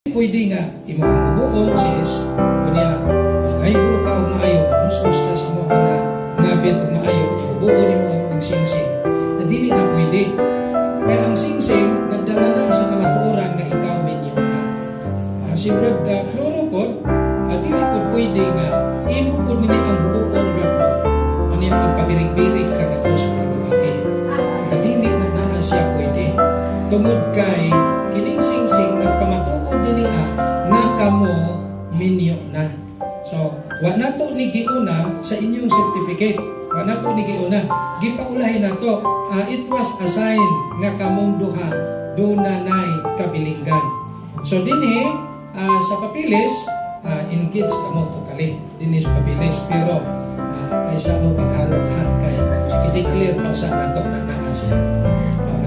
Pwede nga imo ang ubuon sis kunya ay buro ka og maayo nus-nus ka sa mo nga ngabit og maayo nya ubuon imo ang singsing na dili na pwede kaya ang singsing nagdalanan sa kamatuoran nga ikaw minyo na sibrad kloro pod dili pod pwede nga imo pod nini ang ubuon gapon ani magpabirig-birig ka ngadto sa mga babae na dili na naa siya pwede tungod kay kining singsing nagpamatuod niya nga kamo minyo na. So, wa nato ni giuna sa inyong certificate. Wa nato ni giuna. Gipaulahin nato. It was a sign nga kamong duha dunay kabilinggan. So dinhi sa papilis engaged kamo totally. Dinhi sa papilis pero ay sa mo paghalo ha kay i-declare mo sa nato na naa siya.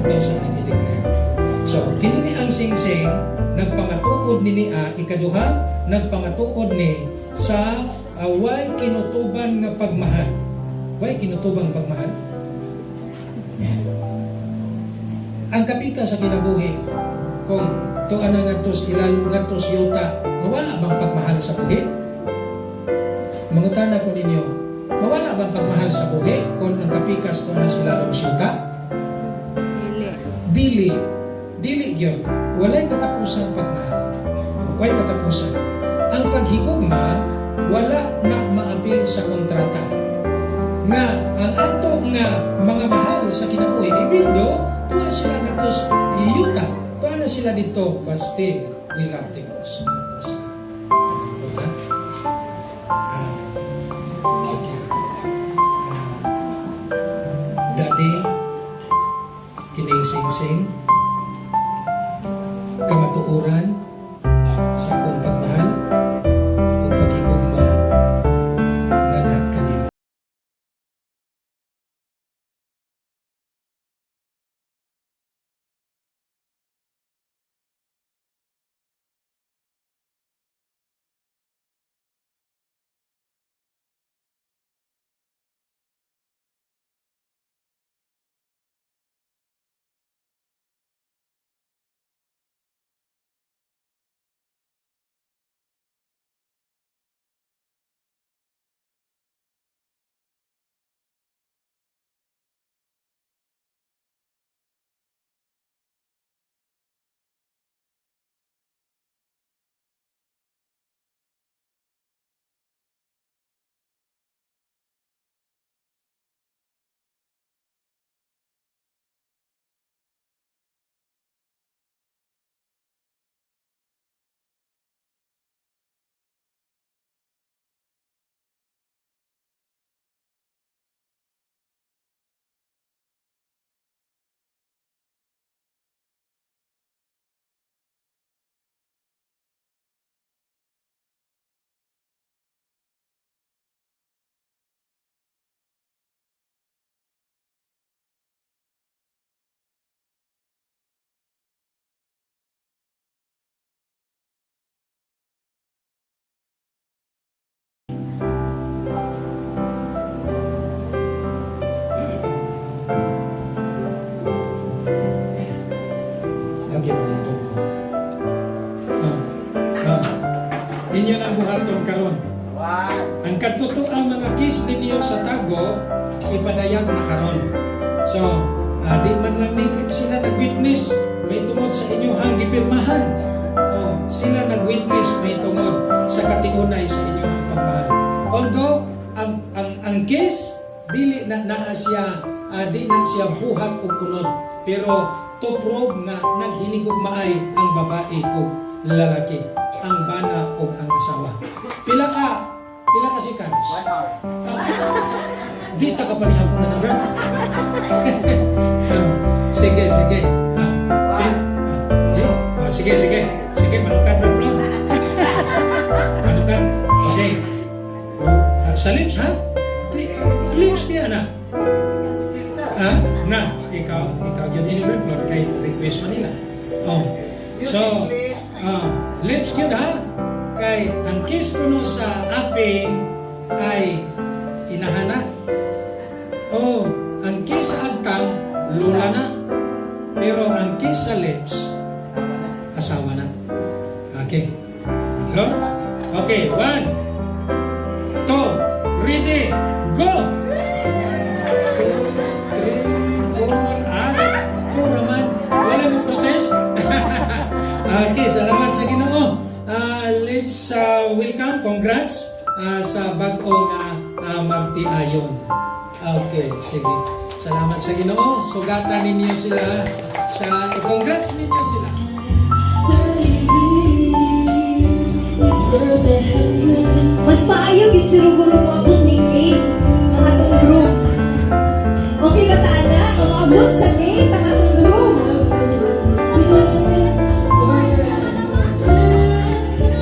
Ato sa nang i-declare. So, kini ang singsing nagpamatuod ni ikaduha, nagpamatuod ni sa way kinutuban nga pagmahal. Way kinutuban pagmahal. Ang kapika sa kinabuhi, kung tuan na ngadtos ilalo ngadtos yuta, mawala bang pagmahal sa buhi? Mangutana ko ninyo, mawala bang pagmahal sa buhi kung ang kapikas to na sila ng yuta? Dili. Dili gyud, walay katapusan pagmahal. Walay katapusan. Ang paghigugma wala na maapil sa kontrata. Nga ang ato nga mga mahal sa kinabuhi ibindo, tuwa sila natos iyuta. Tuwa na sila dito, but still we love them also. Daddy, kining sing-sing kamatuoran sa akong pagmahal o pagkikugma na lahat kanimo. Inyo ang buhaton karon. Ang katutuang mga kiss ninyo sa tago ipadayag na karon. So, di man lang ni sila nag-witness may tungod sa inyo hang gipirmahan. Sila nag-witness may tungod sa katiunay sa inyo ang pagmahal. Although ang kiss dili na naa siya di na siya buhat ug unod, pero to prove nga naghinigugmaay ang babae ug lalaki, ang bana o ang asawa. Pila ka seconds? 1 hour. Di ta ka panihapon na naman. Sige. Sige, panukat na bro. Panukat. Okay. Sa lips, ha? Lips niya na. Na, ikaw yun ini-replore kay request man nila. So, lips yun ha? Kay ang kiss ko no sa aping ay inahana. Ang kiss sa agtang, lula na. Pero ang kiss sa lips, asawa na. Okay. Hello? Okay, 1, 2, ready, go! 2, 3, 4, po naman. Wala mo protest? Okay, salamat sa Ginoo. Let's welcome, congrats sa bagong magtiayon. Okay, sige. Salamat sa Ginoo. Sugatan ninyo sila congrats ninyo sila. Mas maayo gid siruguro mo abot ning gate ang atong group. Okay ba ta ana? Ang abot sa gate ang atong group.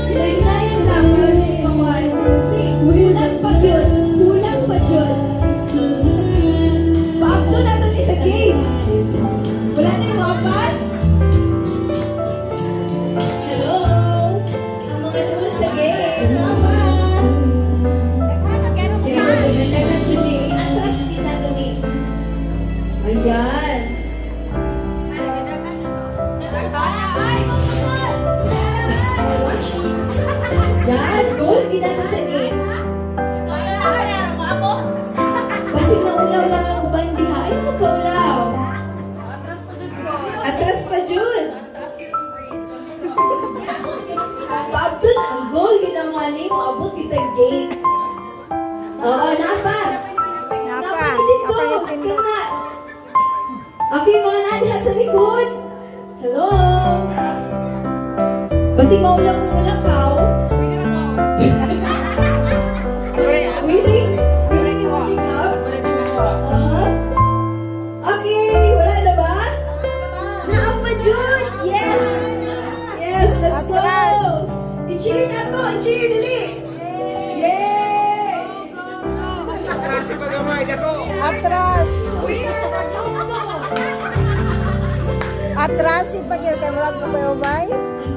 Lain-lain lang wala ni kawan. Si kulang pa yun. Kulang pa yun. Paabto na to ni sa gate. Wala na yung mga pass. Hello. Ang mga doon sa gate. Mama. Ayan. Yan, gold, ginano sa gate. Basig na ulaw lang ang uban diha. Ay mo ka ulaw. Atras pa dyan. Paabdun ang gold, ginawa ni mo, abot kita gate. Oo, napa. Napa ni dito. Kaya okay, mga nadiha sa likod. Hello. Basig maulang mo mulakaw. Willing? Willing yung pick up? Okay, wala na ba? Naapa dyan! Yes! Yes, let's go! I-cheer na to! I-cheer, dali! Yay! Atras. Atras si pagir kay murag ubay-ubay.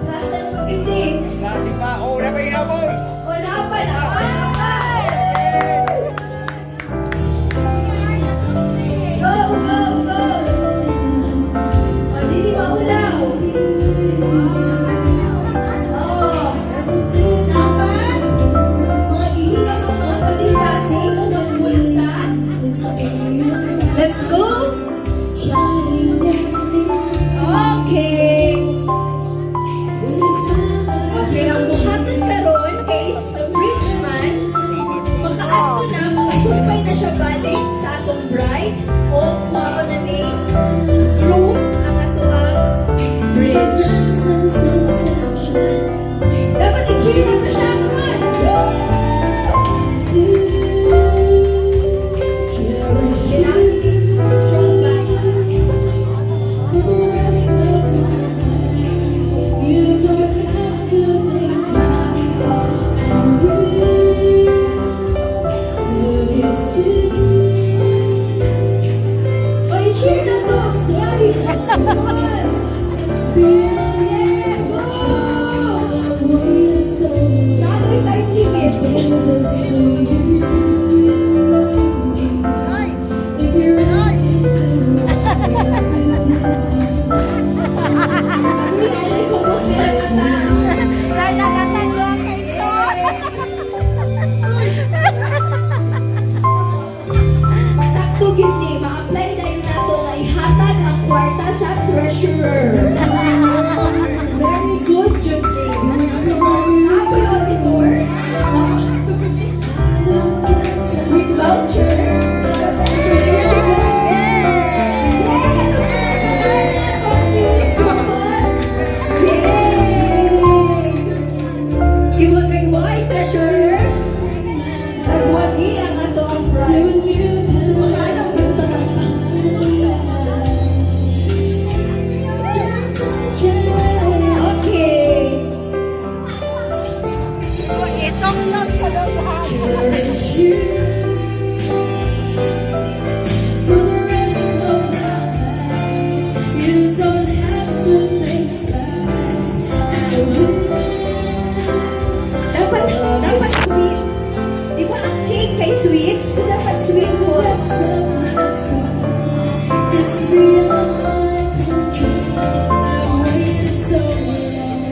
Atrasan mo giting. Nasi pa, oh, na may amor. O, naapa, naapa, naapa! Go, go, go! O, dili maulaw. Oh, napas. Mga gihinga ng mga kasing-kasing, mga bulsa. Let's go! Okay. Okay, ang buhaton karon kay the bridge man. Makaadto na, makasumpay na siya balik sa atong bride o mao na ni groom ang atoang bridge. Dapat i-cheer na to siya, come on! Kailangan naging strong life. O, i-cheer na to! Guys! Come on! Yeah, go! Kano'y time limit. Nagulay ko mo tinagata. Ray nagatan ko kay Sakto gid ni ma-apply na yun nato nga ihatag ang kwarta sa treasurer. Very good, Jocelyn. Apoy auditor. With voucher. Para sa installation. Yay! Ito po na sa tayo na itong uniform. Yay! Iwagay-wag, treasurer. Nagwagi ang ato ang bride. Makaanap sa kanta. Okay. isong-song sa daw sa hapon. Dapat sweet. Di ba ang cake kay sweet? So dapat sweet po. It's beyond my control. I waited so long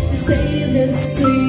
to say this to you.